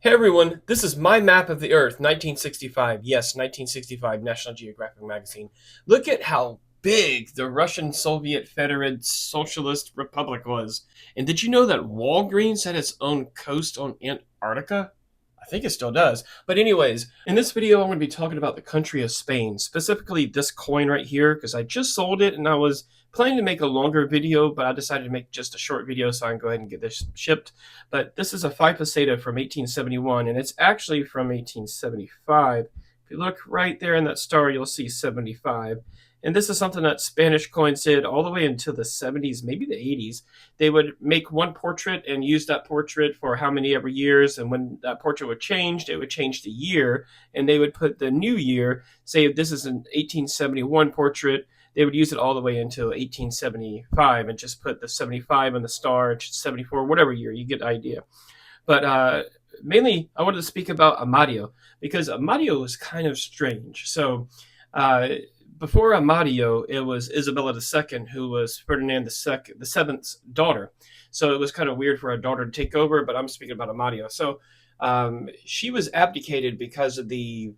Hey everyone, this is my map of the Earth, 1965. Yes, 1965, National Geographic magazine. Look at how big the Russian Soviet Federated Socialist Republic was. And did you know that Walgreens had its own coast on Antarctica? I think it still does. But anyways, in this video I'm going to be talking about the country of Spain, specifically this coin right here, because I just sold it and I was planning to make a longer video, but I decided to make just a short video so I can go ahead and get this shipped. But this is a 5 peseta from 1871, and it's actually from 1875. If you look right there in that star, you'll see 75. And this is something that Spanish coins did all the way into the 70s, maybe the 80s. They would make one portrait and use that portrait for how many ever years. And when that portrait would change, it would change the year. And they would put the new year, say if this is an 1871 portrait, they would use it all the way until 1875 and just put the 75 on the star, 74, whatever year, you get the idea. But mainly, I wanted to speak about Amadeo because Amadeo was kind of strange. So uh, before Amadeo, it was Isabella II, who was Ferdinand the Seventh's daughter. So it was kind of weird for a daughter to take over, but I'm speaking about Amadeo. So she was abdicated because of the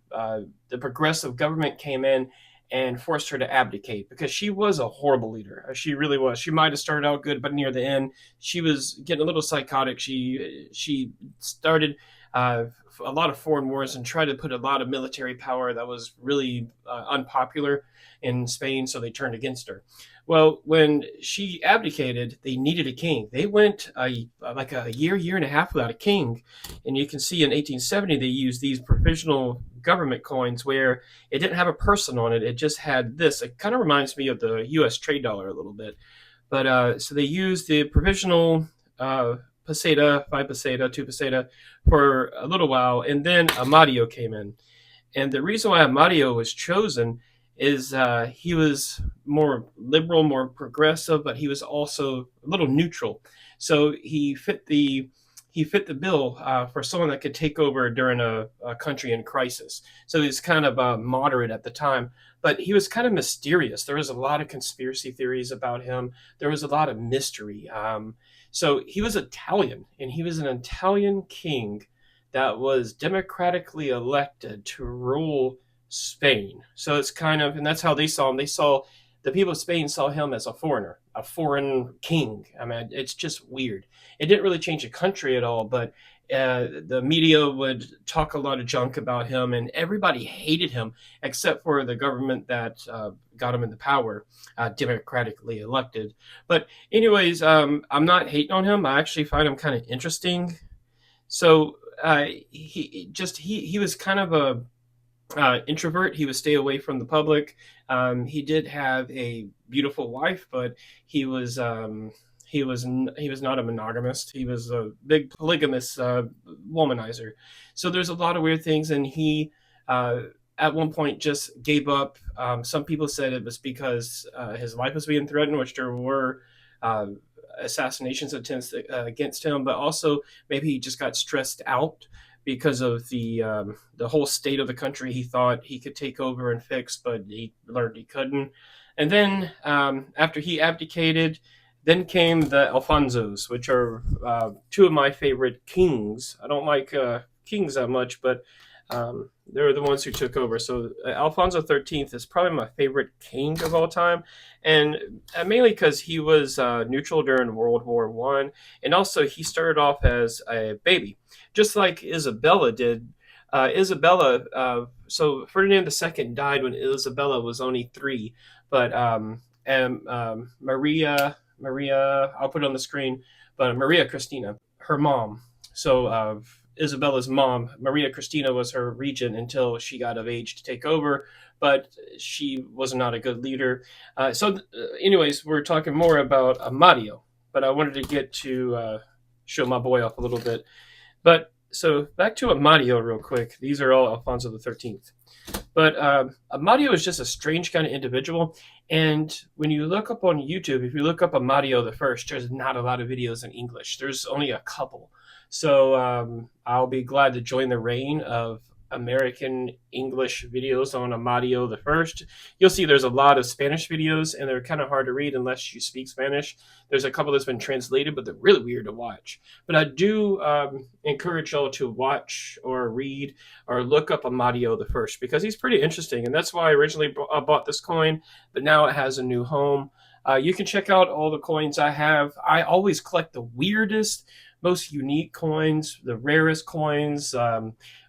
progressive government came in and forced her to abdicate because she was a horrible leader. She really was. She might have started out good, but near the end, she was getting a little psychotic. She started a lot of foreign wars and tried to put a lot of military power that was really unpopular in Spain, so they turned against her. Well, when she abdicated, they needed a king. They went like a year and a half without a king. And you can see in 1870, they used these provisional government coins where it didn't have a person on it. It just had this. It kind of reminds me of the U.S. trade dollar a little bit. But so they used the provisional peseta, 5 peseta, 2 peseta for a little while. And then Amadeo came in. And the reason why Amadeo was chosen is he was more liberal, more progressive, but he was also a little neutral. So he fit the bill for someone that could take over during a country in crisis. So he was kind of moderate at the time, but he was kind of mysterious. There was a lot of conspiracy theories about him. There was a lot of mystery. So he was Italian, and he was an Italian king that was democratically elected to rule Spain. So it's kind of, and that's how they saw him. The people of Spain saw him as a foreigner, a foreign king. I mean, it's just weird. It didn't really change the country at all, but the media would talk a lot of junk about him, and everybody hated him except for the government that got him into power, democratically elected. But anyways, I'm not hating on him. I actually find him kind of interesting. So he was kind of a introvert. He would stay away from the public. He did have a beautiful wife, but he was not a monogamist. He was a big polygamous womanizer. So there's a lot of weird things, and he at one point just gave up. Some people said it was because his life was being threatened, which there were. Assassinations attempts against him, but also maybe he just got stressed out because of the whole state of the country. He thought he could take over and fix, but he learned he couldn't. And then after he abdicated, then came the Alfonsos, which are two of my favorite kings. I don't like kings that much, but they're the ones who took over. So Alfonso 13th is probably my favorite king of all time, and mainly because he was neutral during World War One, and also he started off as a baby, just like Isabella did. So Ferdinand II died when Isabella was only 3, but Maria, I'll put it on the screen, but Maria Christina, her mom. So Isabella's mom, Maria Cristina, was her regent until she got of age to take over, but she was not a good leader. Anyways, we're talking more about Amadeo, but I wanted to get to show my boy off a little bit. But so back to Amadeo real quick. These are all Alfonso the 13th. But Amadeo is just a strange kind of individual. And when you look up on YouTube, if you look up Amadeo the First, there's not a lot of videos in English. There's only a couple. So I'll be glad to join the reign of American English videos on Amadeo the First. You'll see there's a lot of Spanish videos, and they're kind of hard to read unless you speak Spanish. There's a couple that's been translated, but they're really weird to watch. But I do encourage y'all to watch or read or look up Amadeo the First because he's pretty interesting, and that's why I originally bought this coin, but now it has a new home. You can check out all the coins I have. I always collect the weirdest, most unique coins, the rarest coins,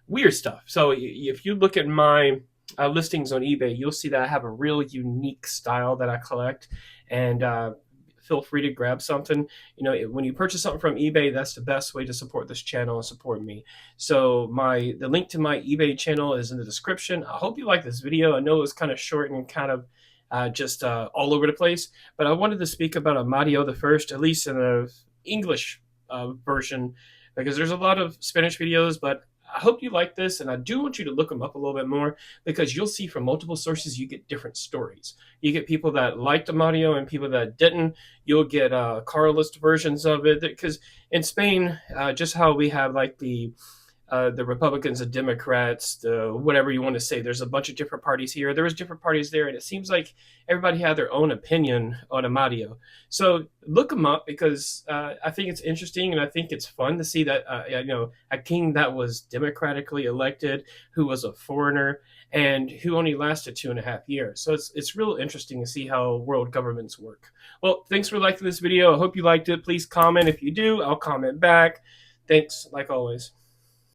weird stuff. So if you look at my listings on eBay, you'll see that I have a real unique style that I collect, and feel free to grab something. You know, when you purchase something from eBay, that's the best way to support this channel and support me. So the link to my eBay channel is in the description. I hope you like this video. I know it's kind of short and kind of just all over the place, but I wanted to speak about Amadeo the First, at least in the English version, because there's a lot of Spanish videos, but I hope you like this, and I do want you to look them up a little bit more because you'll see from multiple sources you get different stories. You get people that liked Amadeo and people that didn't. You'll get Carlist versions of it because in Spain, just how we have like the Republicans, the Democrats, the whatever you want to say. There's a bunch of different parties here. There was different parties there, and it seems like everybody had their own opinion on Amadeo. So look them up because I think it's interesting, and I think it's fun to see that a king that was democratically elected, who was a foreigner, and who only lasted 2.5 years. So it's real interesting to see how world governments work. Well, thanks for liking this video. I hope you liked it. Please comment if you do. I'll comment back. Thanks, like always.